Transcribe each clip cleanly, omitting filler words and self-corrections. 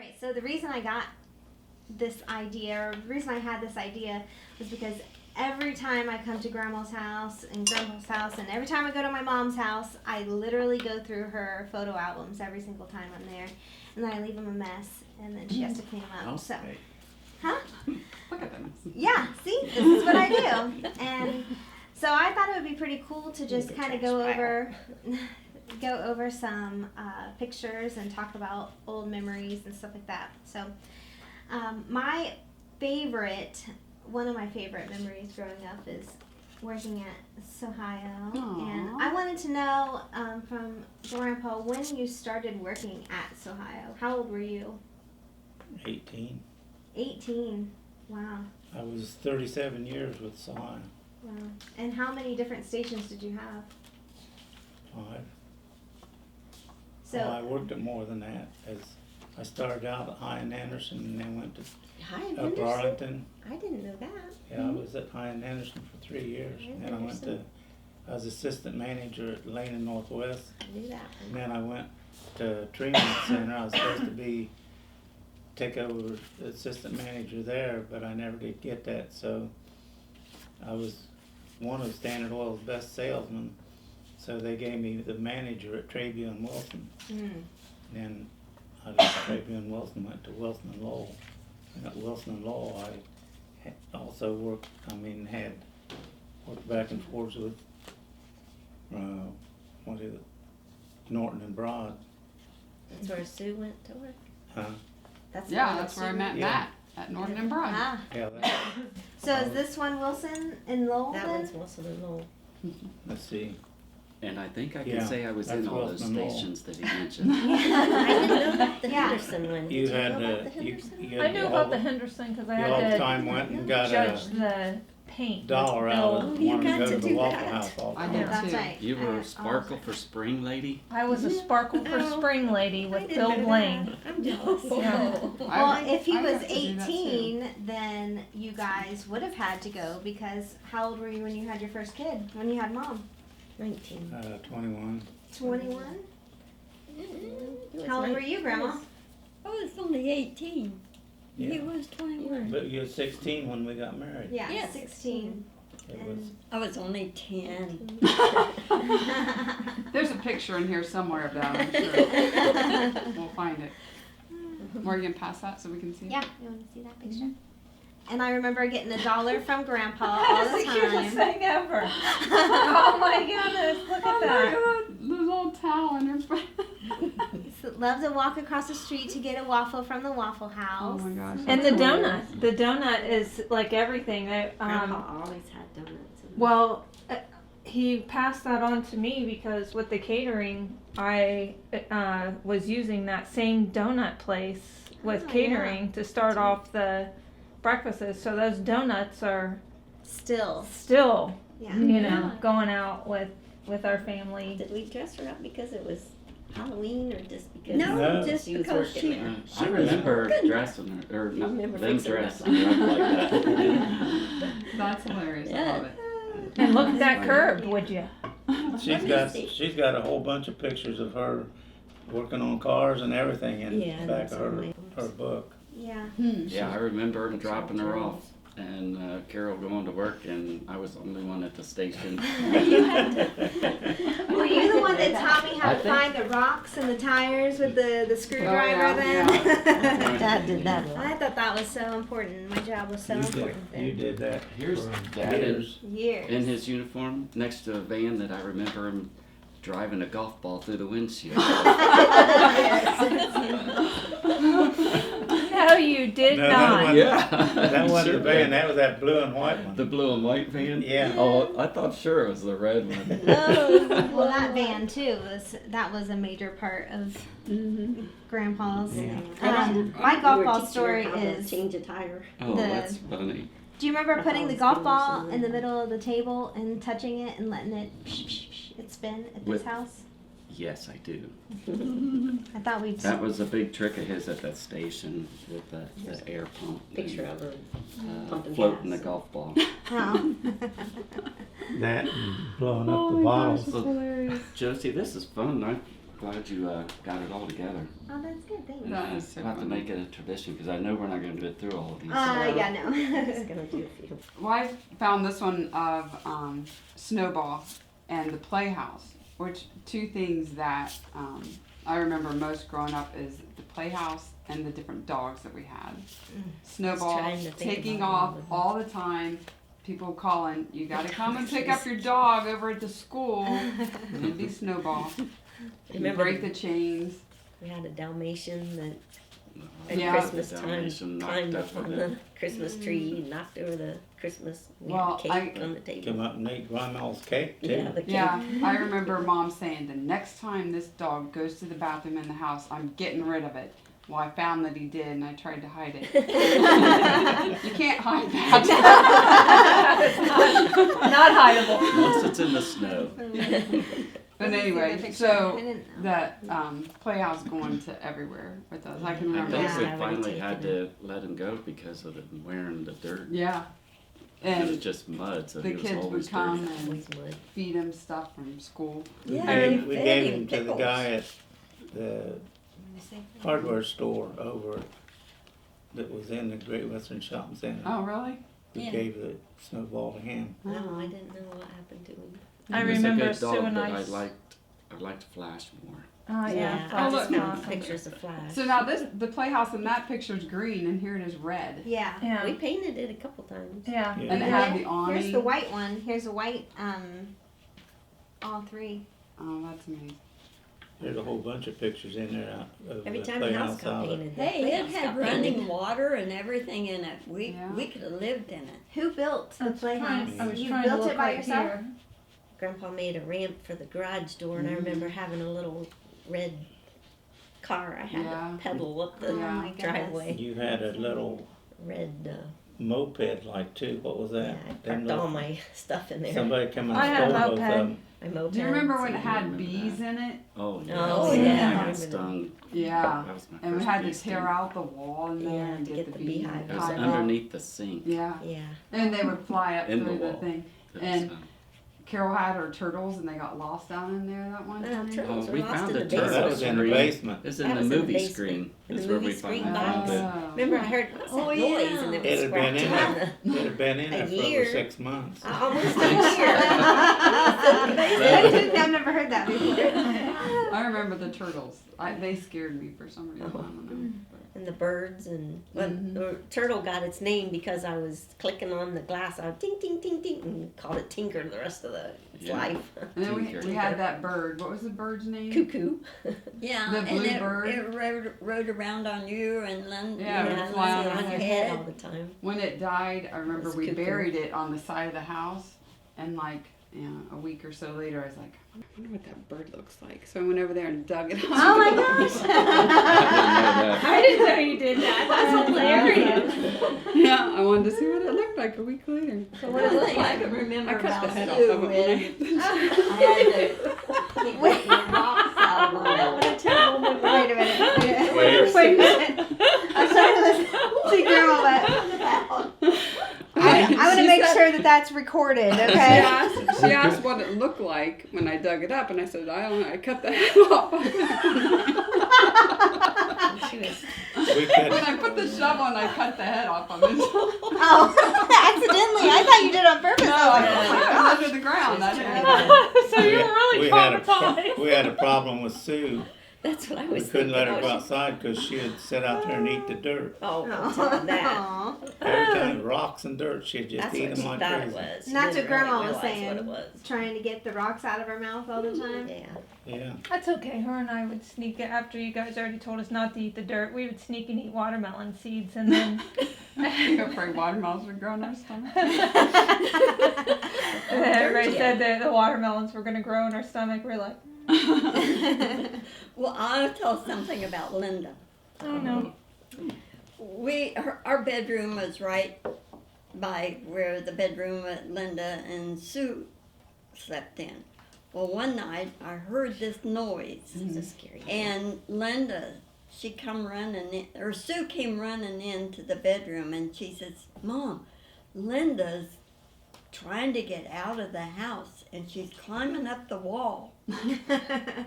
right, so the reason I got this idea, or the reason I had this idea, was because every time I come to Grandma's house and Grandpa's house, and every time I go to my mom's house, I literally go through her photo albums every single time I'm there, and then I leave them a mess, and then she has to clean them up. So, huh? Look at them. Yeah, see, this is what I do, and so I thought it would be pretty cool to just kind of go over some pictures and talk about old memories and stuff like that. So, one of my favorite memories growing up is working at Sohio. Aww. And I wanted to know from Grandpa when you started working at Sohio. How old were you? 18. 18. Wow. I was 37 years with Sohio. Wow. And how many different stations did you have? 5. So Well, I worked at more than that. As I started out at High and Anderson, and then went to up Arlington. I didn't know that. Yeah, I was at High and Anderson for 3 years. Then I was assistant manager at Lane and Northwest. I knew that And one. then I went to Treatment Center. I was supposed to take over the assistant manager there, but I never did get that. So I was one of Standard Oil's best salesmen. So they gave me the manager at Trabue and Wilson. Then I left Trabue and Wilson, went to Wilson and Lowell. And at Wilson and Lowell, I also worked back and forth with, Norton and Broad. That's where Sue went to work. Huh? That's That's where I met Yeah. Matt at Norton and Broad. Ah. Yeah, So is this one Wilson and Lowell That then? one's Wilson and Lowell. let's see. And I think I can Yeah, say I was that's in all those Wilson Mall. stations that he mentioned. I didn't know about the Yeah. Henderson one. You Did had, you know about the you Henderson? I knew about the Henderson because I You all the had time went and got judge a the paint. dollar with out Bill. of you wanting to got go to to the do Waffle that. House all the I time. did That's too. right. You were I- a Sparkle for Spring lady? I was a Sparkle for Oh. Spring lady I with didn't Bill know that. Blaine. I'm jealous. Yeah. Well, if he I was got to do that too. 18, then you guys would have had to go because how old were you when you had your first kid? When you had mom? 19. 21. 21? He was How old were 19. you, Grandma? I was only 18. He Yeah. was 21. But you were 16 when we got married. Yeah, Yes. 16. It was, I was only 10. There's a picture in here somewhere of that, I'm sure. We'll find it. Morgan, pass that so we can see it. Yeah, you want to see that picture? And I remember getting $1 from Grandpa all That's the the cutest time. thing ever. Oh my goodness, look Oh at my that. God, the little towel in her face. Love to walk across the street to get a waffle from the Waffle Oh House. my gosh. And the that's hilarious. donut. The donut is like everything. Grandpa always had donuts. Well, he passed that on to me because with the catering, I was using that same donut place with Oh, catering to start off the breakfasts. So those donuts are Still. still, Yeah. going out with our family. Did we dress her up because it was Halloween or just because? No, No. just She was because working she, there. I remember dressing her, or You not, remember them fixing her up. dressing her up like that. That's hilarious. I Yeah. love it. And look at that curved, would you? she's got a whole bunch of pictures of her working on cars and everything in Yeah, the back that's of her amazing. book. Yeah. Yeah, I remember him dropping her off and Carol going to work, and I was the only one at the station. Were you the one that taught me how I to think- find the rocks and the tires with the screwdriver yeah, then? yeah. Dad did that a lot. I thought that was so important. My job was so important You then. did that Here's for Dad in, years. Years. in his uniform next to a van that I remember him driving a golf ball through the windshield. No, you did No, that not. wasn't- Yeah. That wasn't Sure the van, did. that was that blue and white one. The blue and white van? Yeah. Oh, I thought sure it was the red one. Well, that van too was a major part of Grandpa's. Yeah. My golf We were ball teaching story her how to is. change a tire. Oh, The- that's funny. Do you remember putting the Grandpa golf was ball doing in the something. middle of the table and touching it and letting it spin at this With- house? Yes, I do. I thought we'd. That was a big trick of his at that station with the air pump. Picture and, of her pumping floating the gas. golf ball. Oh. That and blowing up Oh the my gosh, bottles. that's hilarious. Josie, this is fun. glad you got it all together. Oh, that's good. Thanks. That is so We'll have to funny. make it a tradition because I know we're not going to get through all of these. Yeah, no. Just gonna do a few. Well, I found this one of Snowball and the Playhouse, which two things that I remember most growing up is the Playhouse and the different dogs that we had. Snowball trying to think taking about off all of them. all the time. People calling, you gotta come and pick up your dog over at the school. And it'd be Snowball. You Remember break the chains. we had a Dalmatian that at Yeah. Christmas The time Dalmatian knocked climbed up over on the Christmas tree and knocked over the Christmas Well, cake on the table. Come up and eat grandma's cake too. Yeah, the cake. Yeah, I remember Mom saying, the next time this dog goes to the bathroom in the house, I'm getting rid of it. Well, I found that he did, and I tried to hide it. You can't hide that. Not hideable. Once it's in the snow. But I anyway, didn't so know. that Playhouse going to everywhere with us. I can I remember think that. we Yeah. finally had to let him go because of him wearing the dirt. Yeah. It was And just mud, so the he was kids would always come dirty. and Always would. feed him stuff from school. We Yeah, gave, we fed gave him him to the pickles. guy at the hardware store over that was in the Great Western Shopping Center. Oh, really? We Yeah. gave the Snowball to him. No, I didn't know what happened to him. I He was remember a good Sue dog, and but I. I'd like to Flash more. Oh yeah. I Flash just is found awesome. pictures of Flash. So now the Playhouse in that picture is green, and here it is red. Yeah. We Yeah. painted it a couple times. Yeah. Yeah. And it had the awning. Here's the white one. Here's a white, all three. Oh, that's amazing. There's a whole bunch of pictures in there of Every the time the house Playhouse got out. painted. the Hey, it playhouse had got painted. running water and everything in it. Yeah. We could have lived in it. Who built the Playhouse? I was You trying to built look it by right yourself? here. Grandpa made a ramp for the garage door, and I remember having a little red car I had Yeah. to pedal up the Oh my goodness. driveway. You had a little Red, moped like too. What was yeah, that? I Them parked all little- my stuff in there. Somebody come and I had a stole both of moped. them. My moped. Do you remember when it I had remember bees in it? Oh, yeah. Oh, yeah. I I got remember stung. Yeah. That was my And we first had bee to tear sting. out the wall in there Yeah, and to get get the the bee beehive It was hive out. underneath the sink. Yeah. Yeah. And they would fly up In the through the wall. thing. It was, And Carol had her turtles, and they got lost down in there that one time. turtles Oh, were we lost found in the the turtles. That basement. was in the Screen. basement. It's That in the was in the movie basement. screen. In the Is where movie we screen finally box. found it. Oh. Remember, I heard what's that Oh, noise, yeah. and it It was had been in scratching on there. the. It had been in A there for over year. 6 months. Almost a I've never heard that before. I remember the turtles. They scared me for some reason. I don't know. And the birds and well, Mhm. the turtle got its name because I was clicking on the glass. I ding ding ding ding and called it Tinker the rest of its Yeah. life. And then Tinker. we had that bird. What was the bird's name? Cuckoo. Yeah, The and blue it, bird? it rode around on you and then Yeah, it would Yeah, fly it was on on your your head. head all the time. When it died, I remember was we cuckoo. buried it on the side of the house, and like a week or so later, I was like, I wonder what that bird looks like. So I went over there and dug it up. Oh my gosh. I didn't know you did that. That's hilarious. Yeah, I wanted to see what it looked like a week later. So what does it One look thing I like? can remember I cut about the head off Sue of it is when I had to keep getting the rocks out of my What a terrible memory. Wait a minute. Wait. Wait a minute. I'm starting to listen to Grandma, but I want to make sure that that's recorded, okay? She asked what it looked like when I dug it up, and I said, I don't know, I cut the head off. She was We When could, I put the shovel and I cut the head off of it. Oh, accidentally. I thought you did it on purpose. No, I was like, I oh my was gosh. under the ground. I didn't. So you were really we had a traumatized. we had a problem with Sue. that's what I We was couldn't let her thinking. go outside because she would sit out there and eat the dirt. Oh, don't tell them that. Aw. Every time, rocks and dirt, she'd just That's eat what them she like thought crazy. it was. She And that's didn't what Grandma really was realize saying. What it was. Trying to get the rocks out of her mouth all the time. Yeah. Yeah. That's okay. Her and I would sneak it after you guys already told us not to eat the dirt. We would sneak and eat watermelon seeds, and then I'm afraid watermelons would grow in our stomach. everybody said that the watermelons were going to grow in our stomach. We're like, Well, I'll tell something about Linda. oh no. Our bedroom was right by where the bedroom that Linda and Sue slept in. Well, one night I heard this noise, It's a scary. and Linda, she come running in, or Sue came running into the bedroom, and she says, "Mom, Linda's trying to get out of the house, and she's climbing up the wall."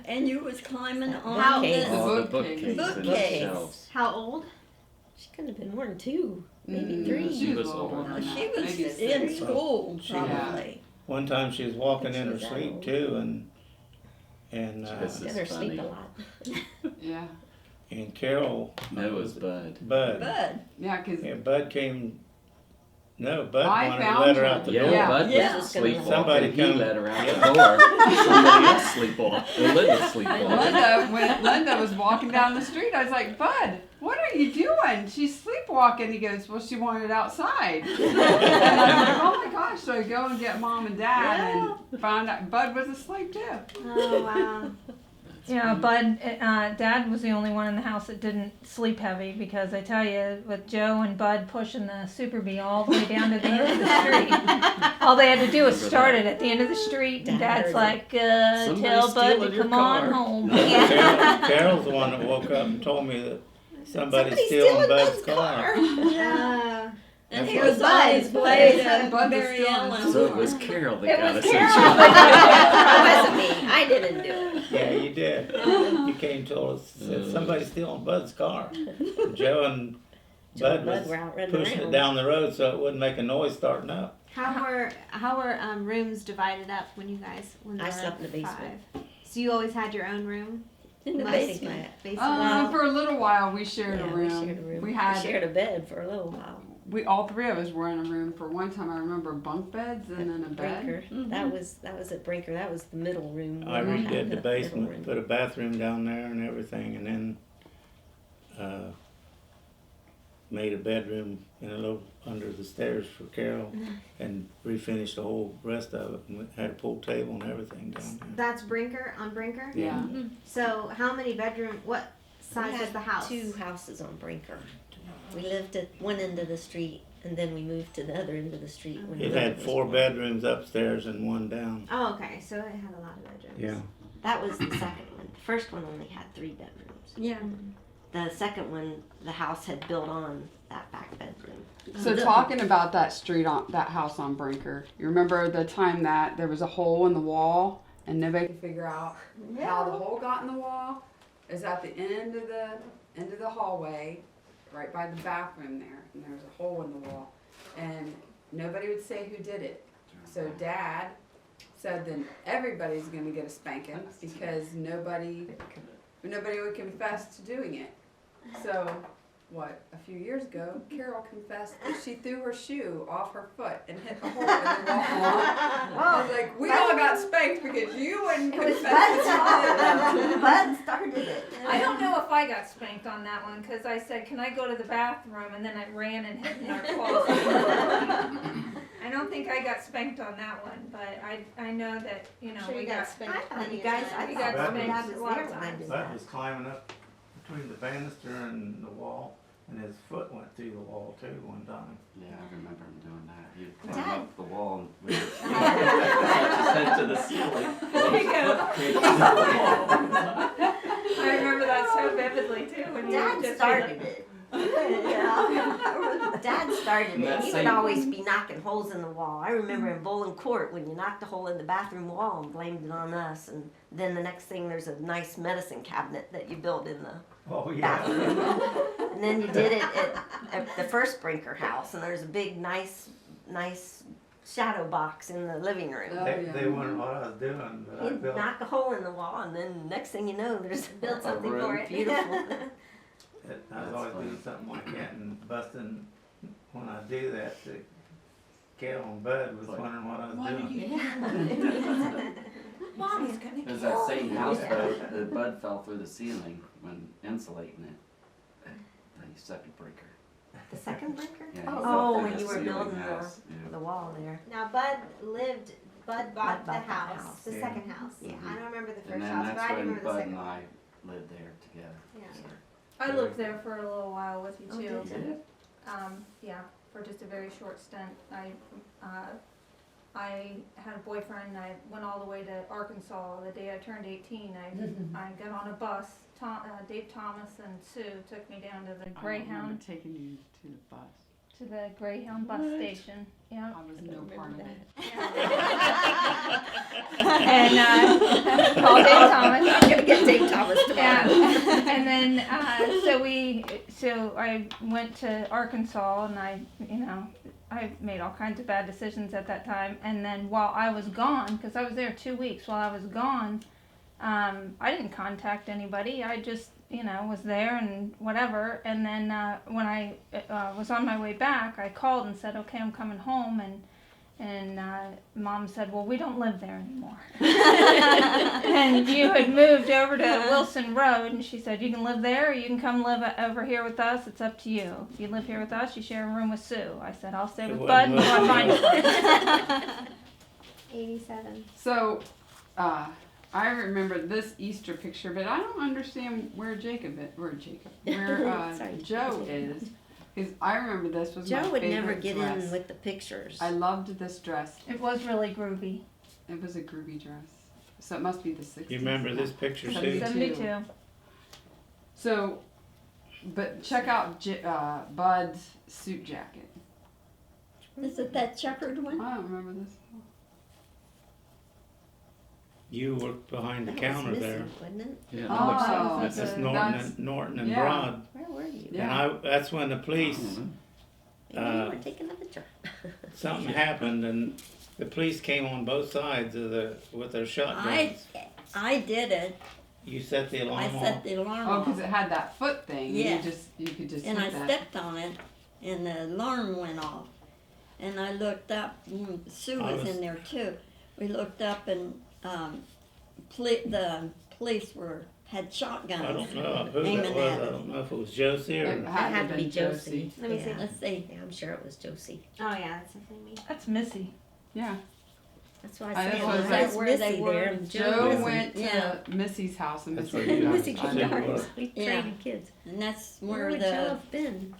and you was climbing on How- this. All the bookcase. bookcases and the Bookcase. shelves. How old? She couldn't have been more than 2, maybe Mm, 3. She was older older than than She that. was Maybe in 6. school, She- probably. One time she was walking She in her was that sleep old. too, and This Let is her sleep funny. a lot. Yeah. and Carol. That was Bud. Bud. Bud. Yeah, because Yeah, Bud came. No, Bud I wanted to found let her her. out the Yeah, door. Yeah. Bud Yeah. was Somebody sleepwalking. He come- let her out Yeah. the door. Somebody else sleepwalked. Linda sleepwalked. when Linda was walking down the street, I was like, Bud, what are you doing? She's sleepwalking. He goes, well, she wanted outside. And I was like, oh my gosh. So I go and get Mom and Dad and found out Bud was asleep too. Oh wow. Yeah, Bud, Dad was the only one in the house that didn't sleep heavy because I tell you, with Joe and Bud pushing the Super Bee all the way down to the end of the street, all they had to do was Remember start that. it at the end of the street, and Dad Dad's heard like, Somebody's tell Bud stealing to your come on car. home. Carol's the one that woke up and told me that somebody's stealing Bud's car. And That's he what was on his way to Bud was Mary stealing Ellen. So it was Carol that It got was us in Carol. trouble. It wasn't me. I didn't do it. Yeah, you did. You came and told us that somebody's stealing Bud's car. Joe and Joe Bud and Bud was were out running pushing around. it down the road so it wouldn't make a noise starting up. How were rooms divided up when you guys when I there slept were in the basement. 5? So you always had your own room? In the Most- basement. Basement. For a little while, we shared Yeah, a we room. shared a room. We had shared a bed for a little while. we all 3 of us were in a room for one time. I remember bunk beds and then a bed. Brinker. That was at Brinker. That was the middle room. I where we had redid the middle basement, room. put a bathroom down there and everything, and then made a bedroom in a little under the stairs for Carol, and refinished the whole rest of it, and had a pool table and everything down there. That's Brinker on Brinker. Yeah. So how many bedroom? What We size had is the house? 2 houses on Brinker. We lived at one end of the street, and then we moved to the other end of the street. When It the had other was 4 born. bedrooms upstairs and 1 down. Oh, okay. So it had a lot of bedrooms. Yeah. That was the second one. The first one only had 3 bedrooms. Yeah. The second one, the house had built on that back bedroom. So talking about that street on that house on Brinker, you remember the time that there was a hole in the wall and nobody could figure out how the hole got in the wall? Is at the end of the hallway, right by the bathroom there, and there was a hole in the wall, and nobody would say who did it. So Dad said then everybody's gonna get a spanking because nobody would confess to doing it. So a few years ago, Carol confessed that she threw her shoe off her foot and hit the hole in the wall. I was like, we all got spanked because you wouldn't confess that you did it. Bud started it. I don't know if I got spanked on that one because I said, "Can I go to the bathroom?" and then I ran and hid in our closet. I don't think I got spanked on that one, but I know that Sure we you got spanked. I thought plenty you of guys. times. I We thought got Bud spanked was a lot there of when I times. did Bud that. was climbing up between the banister and the wall, and his foot went through the wall too one time. Yeah, I remember him doing that. He'd Dad. climb up the wall and with his feet attach his head to the ceiling. There you go. I remember that so vividly too when you Dad just started it. Dad started it. That He would same- always be knocking holes in the wall. I remember in bowling court when you knocked a hole in the bathroom wall and blamed it on us. And then the next thing, there's a nice medicine cabinet that you built in the Oh, yeah. bathroom. And then you did it at the first Brinker house, and there's a big, nice shadow box in the living room. Oh, They yeah. wondered what I was doing, but I He'd built. knock a hole in the wall, and then next thing you know, there's Built something room. for it. beautiful. I was always doing something like that and busting when I do that. Carol and Bud was wondering what I was doing. Mommy's gonna It was that same house though, the Bud fell through the ceiling when insulating it. The second breaker. The second Brinker? Yeah, he fell Oh, through when the you were ceiling building house. the wall there. Now Bud bought bought the the house, house. the Yeah. second house. Yeah. I don't remember the And first then house, but that's I do when remember the Bud second and one. I lived there together. Yeah. So, I lived there for a little while with you Oh, too. did you? Yeah, for just a very short stint. I had a boyfriend. I went all the way to Arkansas the day I turned 18. I got on a bus. Dave Thomas and Sue took me down to the I don't remember Greyhound. taking you to the bus. to the Greyhound bus station. Yeah. I was no part of it. And called Dave Thomas. I'm gonna get Dave Thomas tomorrow. Yeah. And then so I went to Arkansas, and I made all kinds of bad decisions at that time. And then while I was gone, because I was there 2 weeks, while I was gone, I didn't contact anybody. I just was there and whatever. And then when I was on my way back, I called and said, okay, I'm coming home. And Mom said, well, we don't live there anymore. And you had moved over to Wilson Road, and she said, you can live there, or you can come live over here with us. It's up to you. If you live here with us, you share a room with Sue. I said, I'll stay with Bud until I find a place. 87. So, I remember this Easter picture, but I don't understand where Sorry. Joe is. Because I remember this was my Joe would favorite never get dress. in with the pictures. I loved this dress. It was really groovy. It was a groovy dress. So it must be the 60s. You remember this picture, Sue? 72. So, but check out Bud's suit jacket. Is it that checkered one? I don't remember this. You worked behind the That counter was there. missing, wasn't it? Yeah, it Oh, looks that's That's a- Norton and yeah. Broad. Where were you? Yeah. And that's when the police, Maybe you were taking a picture. something happened and the police came on both sides with their shotguns. I did it. You set the I alarm set off. the alarm Oh, because off. it had that foot thing. Yeah. You could just And I hit that. stepped on it, and the alarm went off. And I looked up, Sue I was was- in there too. We looked up, and the police had shotguns. I don't know who aiming that was. at I it. don't know if it was Josie It or. had to be been Josie. Let me see. Yeah. Let's see. Yeah, I'm sure it was Josie. Oh yeah, that's definitely me. That's Missy. Yeah. That's why I That's said what I it said. was Where they Missy were. there. and Joe missing. went to Yeah. Missy's house and That's Missy where you Missy I kept think it ours. was. We Yeah. traded kids. And that's Where where would Joe the have been?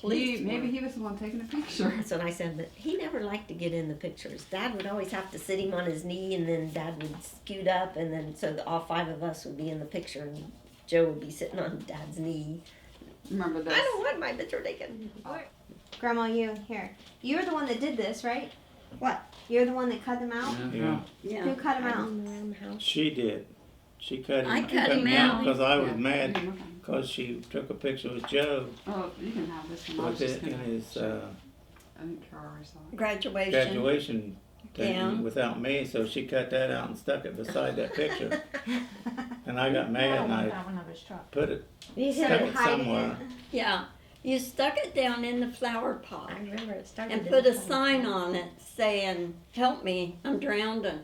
police Maybe were. he was the one taking the picture. That's what I said, but he never liked to get in the pictures. Dad would always have to sit him on his knee, and then Dad would scoot up, and then so all five of us would be in the picture, and Joe would be sitting on Dad's knee. Remember this? I don't want my picture taken. Grandma, you're the one that did this, right? What? You're the one that cut them out. Yeah, Yeah. Who cut them out? Around the house. she did. She cut him. I cut him me out. because I was Yeah. mad Okay. because she took a picture with Joe Oh, you can have this one. I was with just it in gonna. his I think Carl already saw it. Graduation. graduation thing Yeah. without me, so she cut that out and stuck it beside that picture. And I got I mad don't and want I that one of his truck. put it, You stuck said it it. hiding somewhere. Yeah. You stuck it down in the flower pot I remember it started. and in put the a sign on it saying, "Help me, I'm drowning."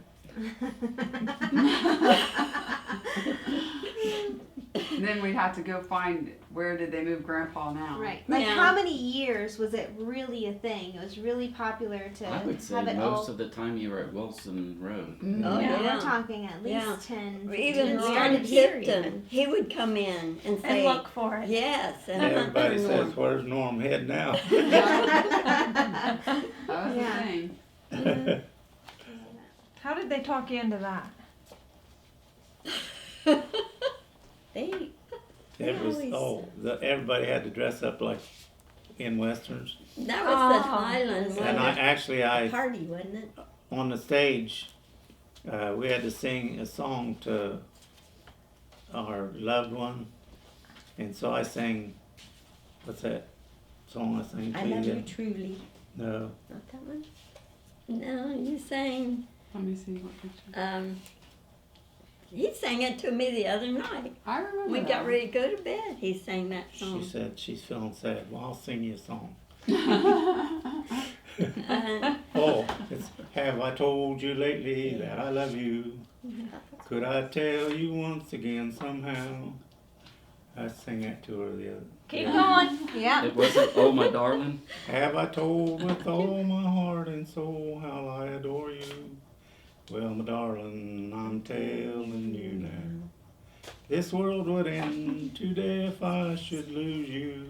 Then we'd have to go find where did they move Grandpa now? Right. Like Yeah. how many years was it really a thing? It was really popular to I would say have it most all. of the time you were at Wilson Road. Mm. Oh, Yeah, yeah. we're talking at least Yeah. 10. Even 15 Ron started here Tipton, even. he would come in and And say, look for it. "Yes," and Everybody hunt for says, "Where's Norm Head now?" That was Yeah. the thing. How did they talk you into that? They It was always- everybody had to dress up like in westerns, that was the Oh. Highland and I party, wasn't it? on the stage, we had to sing a song to our loved one, and so I sang. What's that song I sang to I love you? you truly. No, Not that one. No, you sang. Let me see what picture. He sang it to me the other night. I remember We that got one. ready to go to bed. He sang that she song. said she's feeling sad. Well, I'll sing you a song. Uh, Oh, it's Have I Told You Lately That I Love You? Could I tell you once again somehow? I sang that to her the other. Keep going. Yeah. It wasn't, "Oh my darling." Have I told with all my heart and soul how I adore you? Well, my darling, I'm telling you now. This world would end today if I should lose you.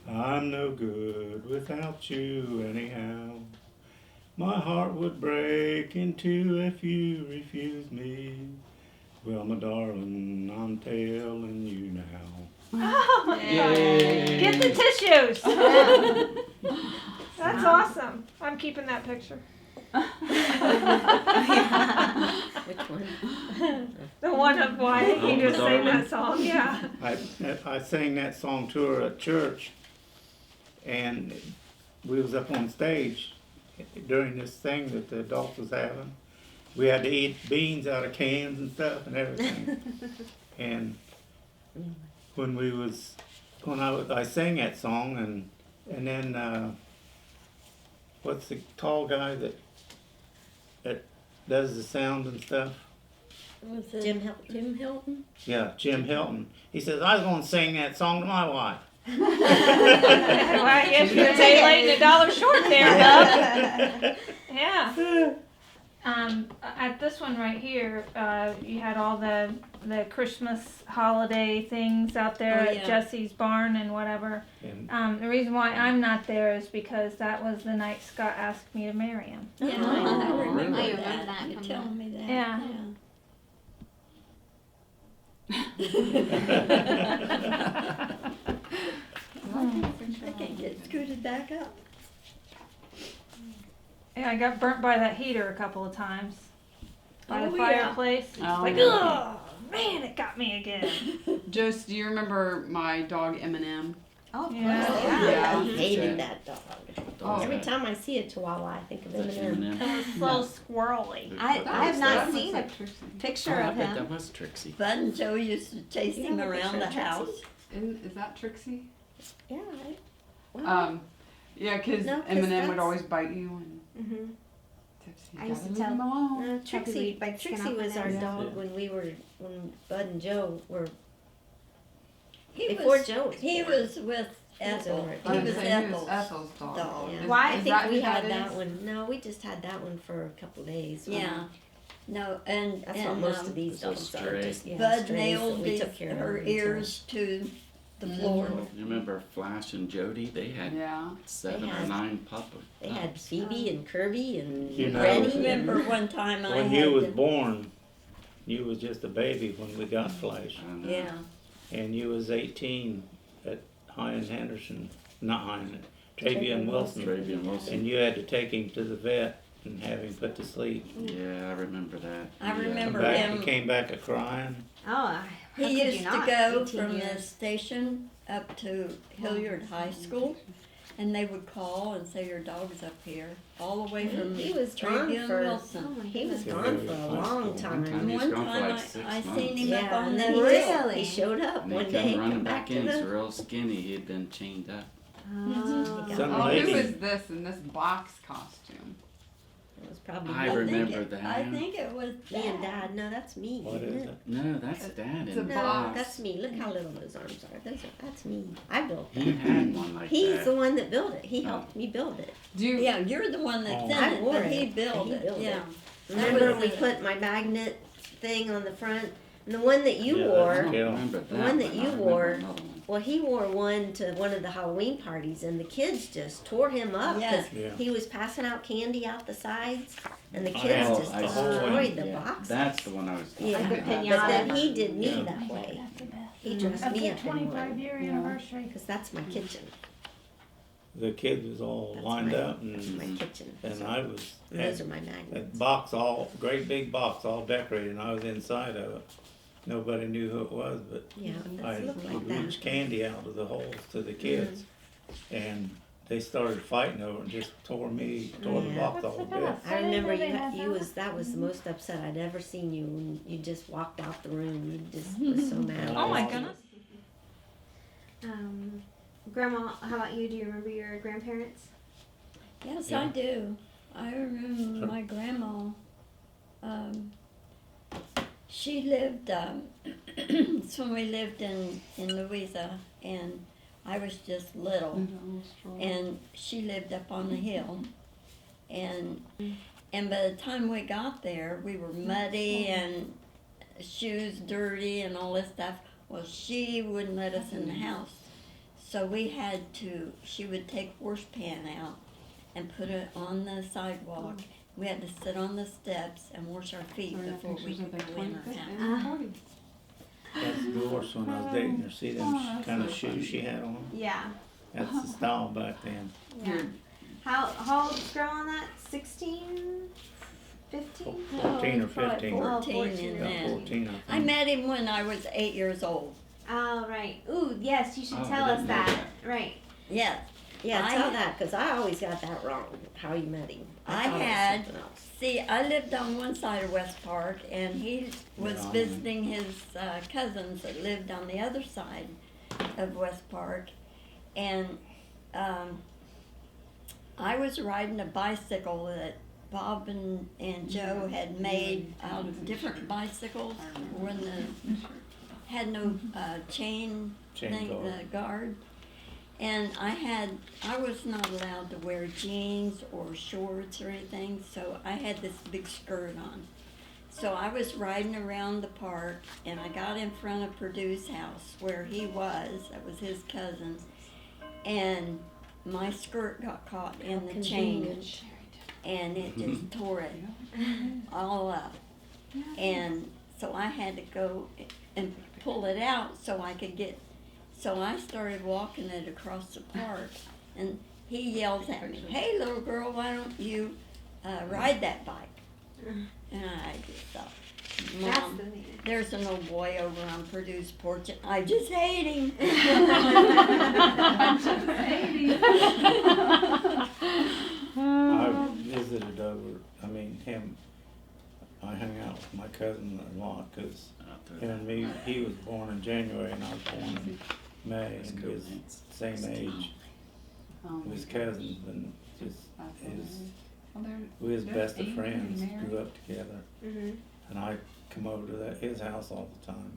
I'm no good without you anyhow. My heart would break in two if you refuse me. Well, my darling, I'm telling you now. Give Get the tissues. Yeah. That's awesome. I'm keeping that picture. Which one? The one of why he Oh, just sang darling. that song. Yeah. I sang that song to her at church, and we was up on stage during this thing that the adults was having. We had to eat beans out of cans and stuff and everything. And when I sang that song, and then what's the tall guy that does the sound and stuff? Was it Jim Hilton? Yeah, Jim Hilton. He says, I was going to sing that song to my wife. Well, I guess you're late and $1 short there, Bub. Yeah. At this one right here, you had all the Christmas holiday things out there Oh, at yeah. Jesse's barn and whatever. And The reason why I'm not there is because that was the night Scott asked me to marry him. Yeah, Oh, I remember I that. remember that You from telling me that. Yeah. I can't get scooted back up. Yeah, I got burnt by that heater a couple of times. By Oh, the yeah. fireplace. Oh. Like, oh man, it got me again. Jost, do you remember my dog Eminem? Oh, of Yeah. course. Yeah. I hated that dog. Oh. Every time I see a chihuahua, I think of That's Eminem. Eminem. It was so squirrely. I have not That seen a looks like Trixie. picture Oh, I of bet him. that was Trixie. Bud and Joe used to chase You him have a around picture the of Trixie? house. Is that Trixie? Yeah. Well, Yeah, because No, 'cause Eminem that's- would always bite you and Mm-hmm. Tipsy. I used to Gotta tell- leave him alone. no, Trixie. we'd bite the skin Trixie off my was our nose. dog when Bud and Joe were He before was, Joe. he was with Ethel. alright. He I was was saying, he was Ethel's. Ethel's dog. dog. Yeah. Why? I Is think that we who had that that is? one. No, we just had that one for a couple days. Yeah. No, and That's what and most of these It's a dogs are. stray. Just, yeah, Bud strays that nailed we these, took care of her until- ears to the floor. You remember Flash and Jody? They had Yeah. 7 They or had- 9 puppets. They had Phoebe and Kirby and You know, I Reddy. remember one time I when had you was to- born, you was just a baby when we got Flash. yeah. And you was 18 at Hines Henderson, not Hines, Travian Wilson. Travian Wilson. And you had to take him to the vet and have him put to sleep. Yeah, I remember that. I He, remember Back, him. he came back a crying. Oh, how could He you used to not? go 18 from the years. station up to Hilliard High School, and they would call and say, your dog's up here, all the way from He was gone Travian for- Wilson. Oh my He was goodness. gone for a long One time. time he's One gone for time like 6 I months. seen him up Yeah, on and the then hill. Really? he showed up And one he day. come Come running back back to in. He's the. real skinny. He had been chained up. Oh. Some Oh, lady- who is this in this box costume? It was probably I me. remember think that. I think it was Me and Dad. No, that's me. What isn't is it? No, that's Dad It's in a the No, box. that's me. Look how little those arms are. That's me. I built He that. had one like He's that. the one that built it. He Oh. helped me build it. Do you? Yeah, you're the one that's Oh. in I it, wore but it, he and built he it, built yeah. it. Remember was we it. put my magnet thing on the front? And the one that you Yeah, I wore, don't Yeah. remember that. The one that I you remember wore- another one. well, he wore one to one of the Halloween parties, and the kids just tore him up because Yeah. he was passing out candy out the sides, and the I kids had just I destroyed see. the Yeah, boxes. That's the one I was talking Yeah, Like a about. pinata. but then he did me Yeah. that way. He Mm. dressed That's me a up in 25-year one anniversary. because that's my kitchen. The kids was all That's lined my- up My and kitchen. I was And those had are my that magnets. box great big box all decorated and I was inside of it. Nobody knew who it was, but Yeah, I that's look like would that. reach candy out of the holes to the kids. And they started fighting over it and just tore the Yeah. box all to bits. I remember that was the most upset I'd ever seen you when you just walked out the room. You just was so mad. Oh my goodness. Grandma, how about you? Do you remember your grandparents? Yes, Yeah. I do. I remember my grandma. She lived. So we lived in Louisa, and I was just little, and she lived up on the hill, and by the time we got there, we were muddy and shoes dirty and all this stuff. Well, she wouldn't let us in the house, so we had to. She would take washpan out and put it on the sidewalk. We had to sit on the steps and wash our feet before we could go in her house. That's Doris when I was dating her. See them Oh, kind of so shoes funny. she had on? Yeah. That's the style back then. Yeah. How old is girl on that? 16? 15? 14 or probably 15. 14 in About that. 14, I think. I met him when I was 8 years old. Oh, right. Ooh, yes, you should Oh, I tell us didn't know that. Right. Yes. Yeah, I- tell that, because I always got that wrong, how you met him. I thought it was had- something else. See, I lived on one side of West Park, and he was Yeah. visiting his cousins that lived on the other side of West Park. And I was riding a bicycle that Bob and Joe had made out of different bicycles when had no chain Chain thing, guard. guard. And I was not allowed to wear jeans or shorts or anything, so I had this big skirt on. So I was riding around the park, and I got in front of Purdue's house where he was, that was his cousin, and my skirt got caught in the chain, Convenient. and it just tore it all up. And so I had to go and pull it out so I could get, so I started walking it across the park, and he yells at me, "Hey little girl, why don't you ride that bike?" And I just thought, That's Mom, the meaning. there's an old boy over on Purdue's porch, and I just hate him. I visited over, I hung out with my cousin a lot because him and me, he was born in January and I was born in May, and we was the same age. Oh, We was my gosh. cousins and just, That's his, amazing. Well, they're- we was they're best of eight, friends, married. grew up together. Mhm. And I come over to his house all the time.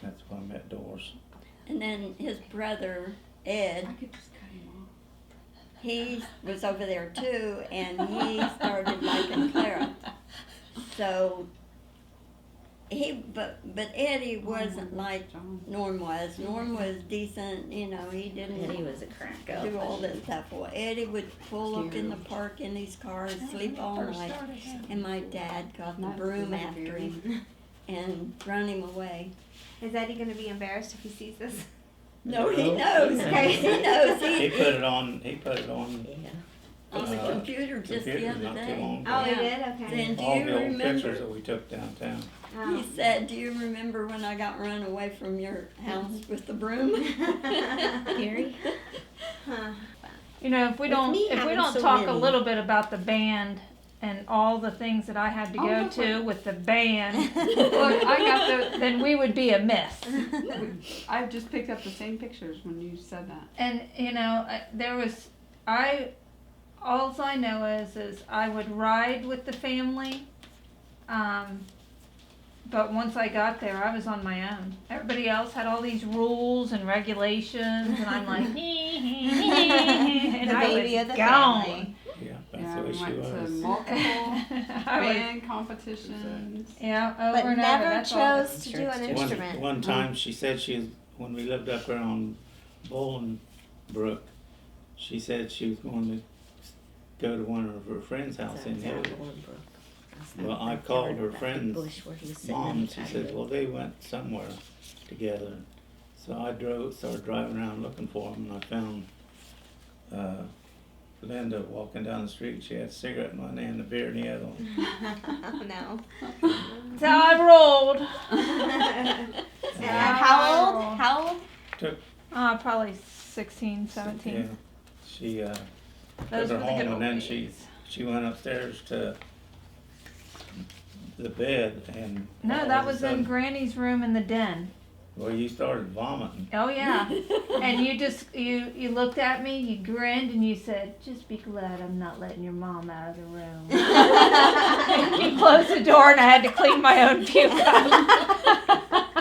That's where I met Doris. And then his brother, Ed, I could just cut him off. he was over there too, and he started liking Clara. So but Eddie wasn't like John. Norm was. Norm was decent, he didn't Eddie was a crack up. do all that stuff. Well, Eddie would pull up in the park in his car and sleep all night, and my dad got the Not broom the after very- him and run him away. Is Eddie going to be embarrassed if he sees this? No, he No. knows. He knows. He He put it on Yeah. on the computer just the computer other not too day. long Oh, ago. he Yeah. did? Okay. Then do All you the old remember? pictures that we took downtown. Oh. He said, "Do you remember when I got run away from your house with the broom?" Gary? Huh. You know, if we With don't, me if we having don't so talk a many. little bit about the band and all the things that I had to Oh, go look to what- with the band, look, I got then we would be amiss. I just picked up the same pictures when you said that. And alls I know is I would ride with the family, but once I got there, I was on my own. Everybody else had all these rules and regulations, and I'm like, and The I baby was of the gone. family. Yeah, that's Yeah, the way we she went to was. multiple I was, band competitions. yeah, over But and over. never That's all. chose to do an One- instrument. One time she said when we lived up there on Bolingbrook, she said she was going to go to one of her friend's house in Hilliard. Well, I called her friend's mom, she said, well, they went somewhere together. So I started driving around looking for them, and I found Linda walking down the street. She had a cigarette in one hand and a beer in the other one. Oh, no. That's how I rolled. And how old? How old? Probably 16, 17. Yeah, she Those took were her the good home, old and then days. she went upstairs to the bed, and No, all that of a was in sudden- Granny's room in the den. Well, you started vomiting. Oh yeah. And you just you looked at me, you grinned, and you said, "Just be glad I'm not letting your mom out of the room." You closed the door, and I had to clean my own puke up.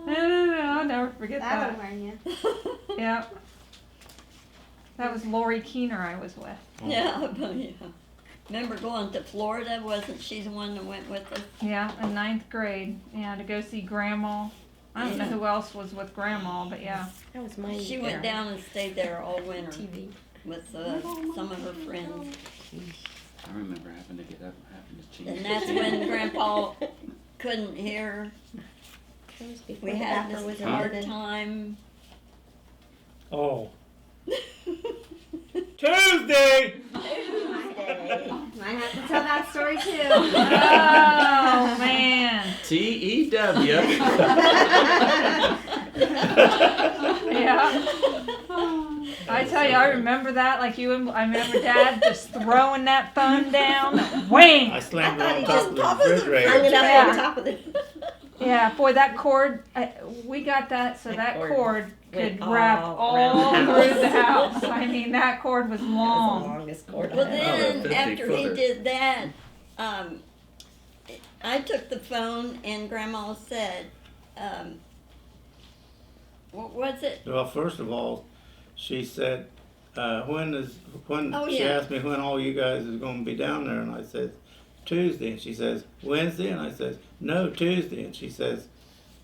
I'll never forget That would that. burn you. Yeah. That was Lori Keener I was with. Yeah, but yeah. Remember going to Florida? Wasn't she the one that went with us? Yeah, in 9th grade. Yeah, to go see Grandma. I don't know who else was with Grandma, but yeah. That was my She went down and stayed there all winter TV. with some of her friends. I remember having to get up, having to change. And that's when Grandpa couldn't hear That was before We the had bathroom was this hard invented. time. Oh, Tuesday! Tuesday. I have to tell that story too. Oh, man. TEW. Yeah. I tell you, I remember that like you and I remember Dad just throwing that phone down. Whang! I I slammed thought it he on just top of the hung it refrigerator. up Yeah. on top of the. Yeah, boy, that cord, we got that so that cord went could wrap all around all the house. through the house. I mean, that cord was That was the long. longest cord Well, I had. then 50 after he footer. did that, I took the phone and Grandma said, what was it? Well, first of all, she said, when Oh, she yeah. asked me when all you guys is gonna be down there, and I said, Tuesday, and she says, Wednesday, and I said, no, Tuesday, and she says,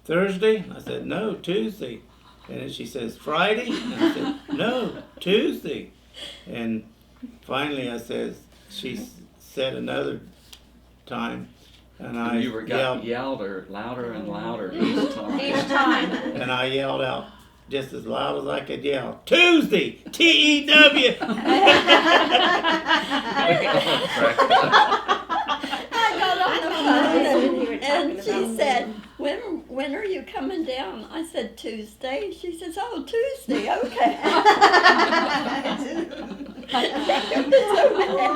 Thursday, and I said, no, Tuesday, and then she says, Friday, and I said, no, Tuesday, and finally I says, she said another time, and I You were got yelled, louder and louder each time. Each time. and I yelled out just as loud as I could yell, Tuesday, T-E-W. I got on the When you were phone and talking she about said, when are you coming down? I said, Tuesday. She says, oh, Tuesday, okay.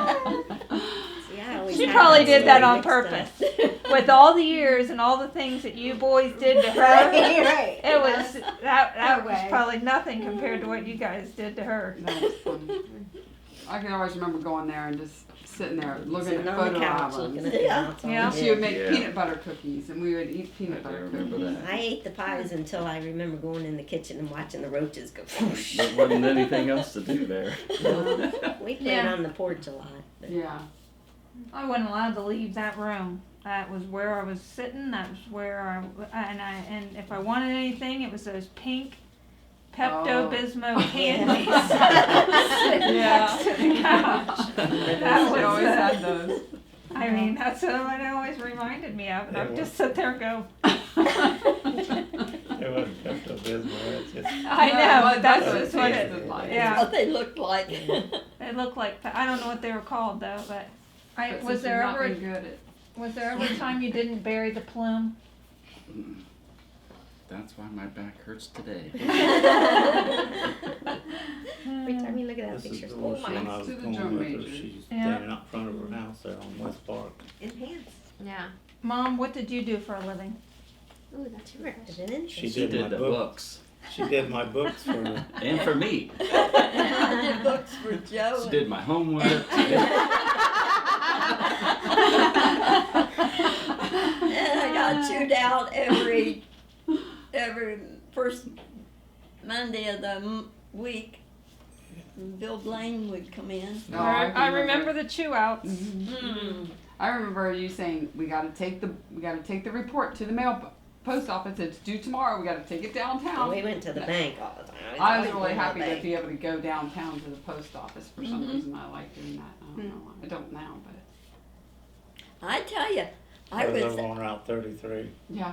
See, I always She had probably that did that story on mixed purpose. up. With all the years and all the things that you boys did to her, Right. it was that No was way. probably nothing compared to what you guys did to her. That was funny. I can always remember going there and just sitting there looking Sitting at on the photo couch albums. looking at the Yeah. house all Yeah. And she would day. make Yeah. peanut butter cookies, and we would eat I peanut do butter remember cookies. that. I ate the pies until I remember going in the kitchen and watching the roaches go whoosh. There wasn't anything else to do there. We played Yeah. on the porch a lot. But Yeah. I wasn't allowed to leave that room. That was where I was sitting. That was where and if I wanted anything, it was those pink Pepto-Bismol candies sitting next to the couch. That She was always had those. I mean, that's what it always reminded me of. And I would just sit there and go. It wasn't Pepto-Bismol, it's just, I know, Well, but that's that's what just it what tasted it. like. Yeah, What they looked like. they look like. I don't know what they were called though, but But was since there you've not ever been good at was there ever a time you didn't bury the plume? That's why my back hurts today. every time you look at that this is picture, the oh worst one I my. was To the going drum with her. major. She's Yeah. standing out front of her house there on West Park. In pants. Yeah. Mom, what did you do for a living? Ooh, that's your Is it interesting? She She did my did the book. books. She did my books for me. And for me. I did books for Joe. She did my homework. She did- And I got chewed out every first Monday of the week. Bill Blaine would come in. No, I remember the chew outs. Mm. I remember you saying we got to take the report to the post office. It's due tomorrow. We got to take it downtown. We went to the bank all the time. I was always really going to the happy to bank. be able to go downtown to the post office for some Mhm. reason. I like doing that. I don't know why. I don't now, but I tell you, I was was over on Route 33. yeah.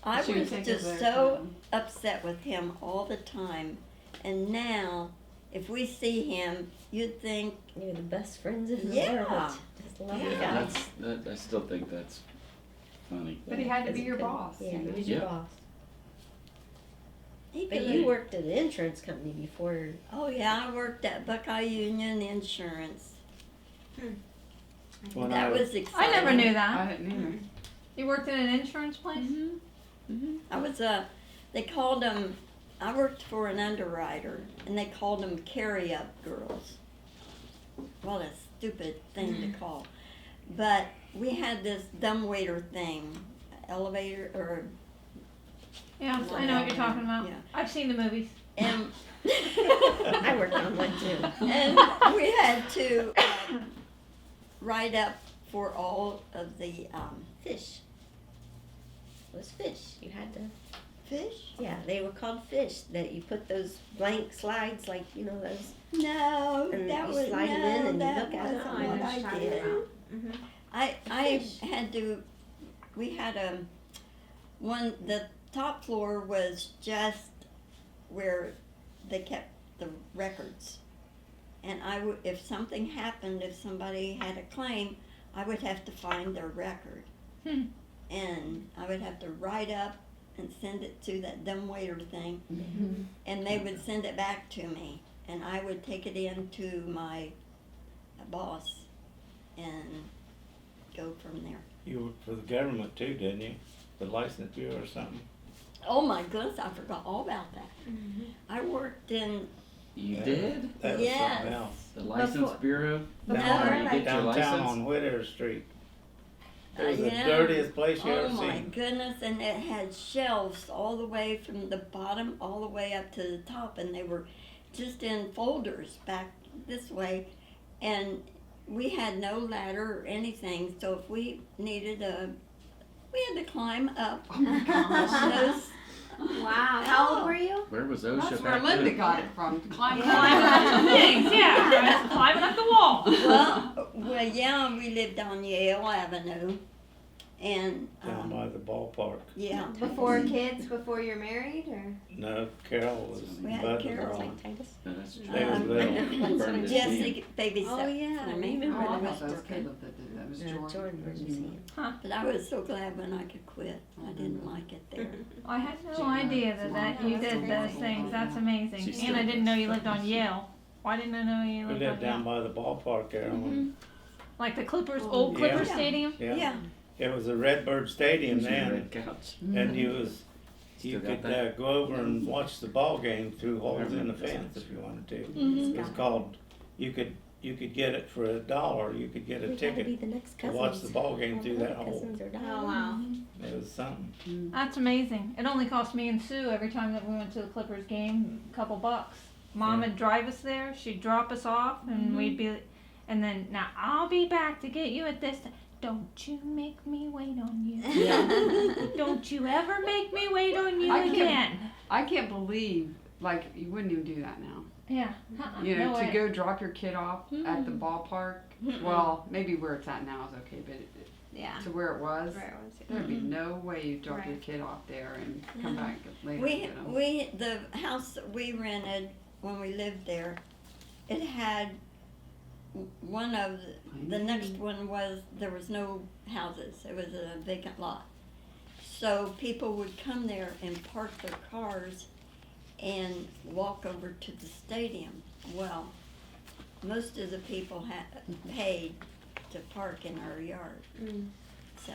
I She would was take us just there, so upset with him all the time, and now if we see him, you'd think, You're the best friends in the Yeah. world. Just love you Yeah. guys. I still think that's funny. But he had to be because your couldn't- boss, Yeah, you he know? was your Yeah. boss. he But could. you worked at an insurance company before. Oh yeah, I worked at Buckeye Union Insurance. When That I was I exciting. never knew I that. didn't either. You worked in an insurance place? I was they called them. I worked for an underwriter, and they called them carry-up girls. What a stupid thing to call. But we had this dumbwaiter thing, elevator or Yeah, I know what you're talking about. Yeah. I've seen the movies. and I worked on one too. and we had to write up for all of the Fish. It was fish. You had to. fish. Yeah, they were called fish. That you put those blank slides, like you know those. No, And that you was slide 'em in no, and you that look at it. wasn't I know what what I you're talking did. about. I Fish. had to. We had one. top floor was just where they kept the records. And if something happened, if somebody had a claim, I would have to find their record. And I would have to write up and send it to that dumbwaiter thing. And they would send it back to me. And I would take it in to my boss and go from there. You worked for the government too, didn't you? The license bureau or something? Oh my goodness, I forgot all about that. I worked in, You did? That was Yes. something else. The license bureau? Before, where you like- get your Downtown license? on Whittier Street. It was the yeah. dirtiest place you Oh ever my seen. goodness, and it had shelves all the way from the bottom all the way up to the top, and they were just in folders back this way. And we had no ladder or anything, so if we needed we had to climb up. Oh my gosh. Those- Wow. How old were you? Where was OSHA That's where back Linda then? got it from. Climbing Climbing up the things, yeah, climbing up the wall. well, yeah, we lived on Yale Avenue, and Down by the ballpark. yeah, Before kids, before you're married, or? No, Carol was, We had Bud was Carol. on. No, that's true. They was little. Burned his Jesse knee. babysat Oh, yeah, for I me. remember Oh, I that. thought that was Caleb that did that. It was Jordan. Jordan was museum. But I was so glad when I could quit. I didn't like it there. I had no idea that you did those things. That's amazing. She's And I still- didn't know you lived on Yale. Why didn't I know you We lived lived on down Yale? by the ballpark there. Like the Clippers, old Yeah. Clipper Stadium? Yeah. It was a Redbird Stadium She had a then, red couch. and you Still got could that? go over and watch the ball game through holes in the fence if you wanted to. Mm-hmm. It was called, you could get it for $1. You could get a We gotta be ticket the next to cousins. watch the ball game through that All my hole. cousins are dying. Oh wow. It was something. That's amazing. It only cost me and Sue every time that we went to the Clippers game a couple bucks. Mom Yeah. would drive us there. She'd drop us off, and we'd be, and then now I'll be back to get you at this. Don't you make me wait on you. Don't you ever make me wait on you I can't- again. I can't believe, like, you wouldn't even do that now. Yeah. You know, No to way. go drop your kid off at the ballpark. Well, maybe where it's at now is okay, but Yeah. to where it was, Where it was. there'd be no way you drop your Right. kid off there and come back later. We and get 'em. we the house that we rented when we lived there, it had one of the next one was there was no houses. It was a vacant lot. So people would come there and park their cars and walk over to the stadium. Well, most of the people had paid to park in our yard. Mm. So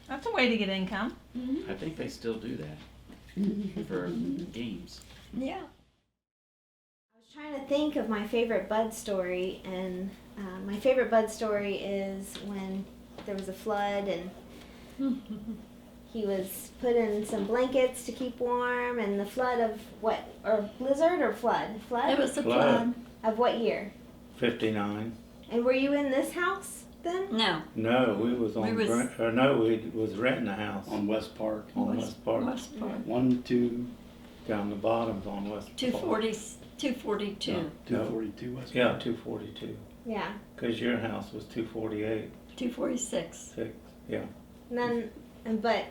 That's a way to get income. I think they still do that for games. yeah. I was trying to think of my favorite Bud story, and my favorite Bud story is when there was a flood and he was put in some blankets to keep warm, and the flood of what, or blizzard or flood? Flood? It was a Flood. flood. Of what year? 59. And were you in this house then? No. No, we was on, We was- we was renting a house On West Park. on West Park. West Park. 1, 2, Down the bottoms on West Park. 242. 242 West Yeah, Park. 242. Yeah. Cause your house was 248. 246. And then, but,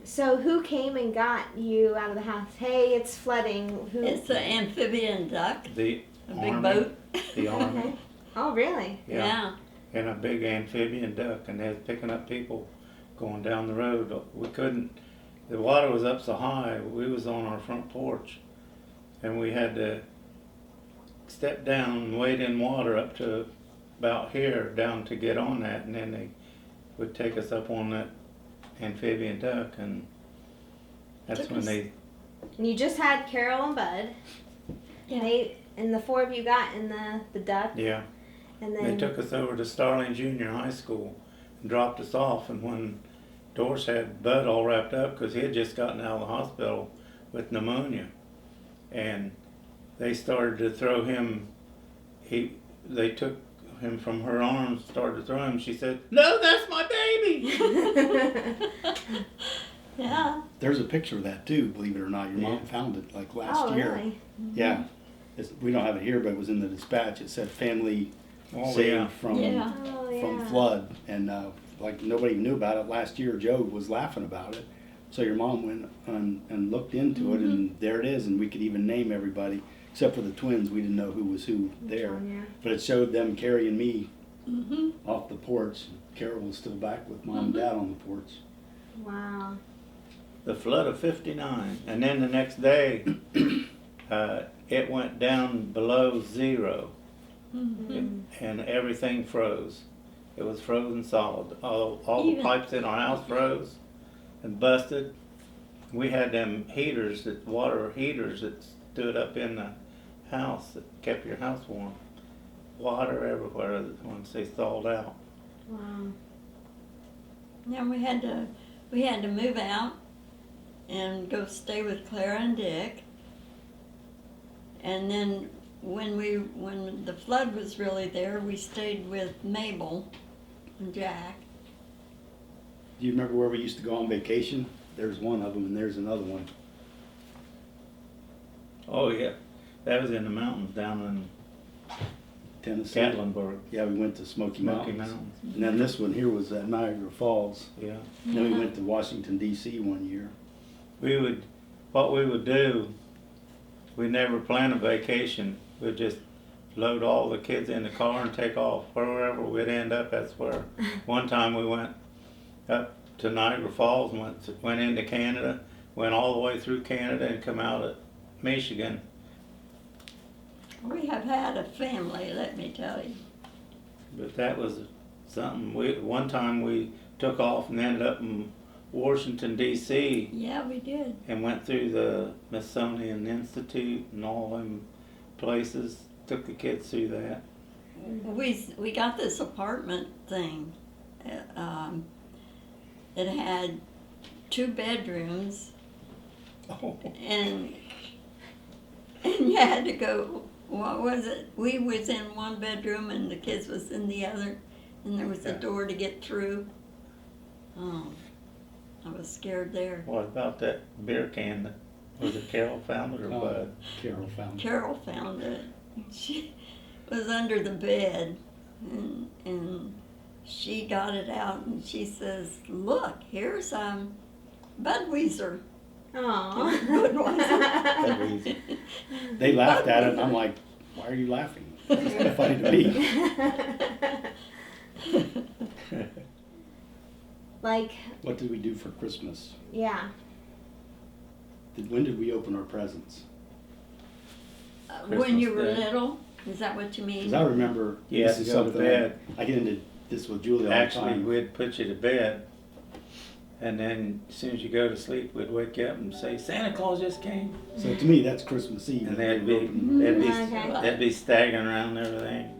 so who came and got you out of the house? Hey, it's flooding. Who? It's an amphibian duck, The a big Army. boat. The Army. Okay. Oh, really? Yeah. And a big amphibian duck, and they was picking up people going down the road. We couldn't, the water was up so high, we was on our front porch, and we had to step down and wade in water up to about here down to get on that, and then they would take us up on that amphibian duck, and that's Took when us- they, And you just had Carol and Bud. Yeah. And the four of you got in the duck, yeah, and they then took us over to Starling Junior High School and dropped us off, and when Doris had Bud all wrapped up because he had just gotten out of the hospital with pneumonia, and they started to throw him. They took him from her arms, started to throw him. She said, "No, that's my baby." Yeah. There's a picture of that too, believe it or not. Your mom found it like last oh, year. really? Yeah. We don't have it here, but it was in the dispatch. It said family Oh, saved yeah. from Yeah. Oh, yeah. from flood, and like nobody knew about it last year. Joe was laughing about it, So your mom went and looked into it, and there it is, and we could even name everybody, except for the twins. We didn't know who was who there. Yeah. But it showed them carrying me Mm-hmm. off the porch. Carol was still back with Mom and Dad on the porch. Wow. The flood of '59, and then the next day, it went down below zero, Mm-hmm. and everything froze. It was frozen solid. All the Even- pipes in our house froze and busted. We had them heaters, water heaters that stood up in the house that kept your house warm. Water everywhere once they thawed out. Wow. Then we had to move out and go stay with Clara and Dick. And then when the flood was really there, we stayed with Mabel and Jack. Do you remember where we used to go on vacation? There's one of them, and there's another one. Oh yeah, that was in the mountains down in Tennessee. Gatlinburg, Yeah, we went to Smoky Smoky Mountains. Mountains. And then this one here was at Niagara Falls. Yeah. And then we went to Washington D.C. one year. What we would do, we never plan a vacation. We'd just load all the kids in the car and take off. Wherever we'd end up, that's where. One time we went up to Niagara Falls, went into Canada, went all the way through Canada and come out at Michigan. We have had a family, let me tell you. But that was something. One time we took off and ended up in Washington D.C. Yeah, we did. and went through the Smithsonian Institute and all them places. Took the kids through that. We got this apartment thing. It had 2 bedrooms, Oh. and you had to go. What was it? We was in one bedroom and the kids was in the other, and there was a Yeah. door to get through. Oh, I was scared there. What about that beer can? Was it Carol found it or Oh. Bud? Carol found it. Carol found it. She was under the bed, and she got it out, and she says, "Look, here's Budweiser." Aww. Budweiser. They laughed at it, and I'm like, why are you laughing? It's kind of funny to me. Like, What did we do for Christmas? yeah. When did we open our presents? When you were Christmas Day. little, is that what you mean? Because I remember You this had is to go to something bed. I get into this with Julie all the Actually, time. we'd put you to bed, and then as soon as you go to sleep, we'd wake you up and say, "Santa Claus just came," So to me, that's Christmas Eve. and that we open- Okay. they'd be staggering around and everything.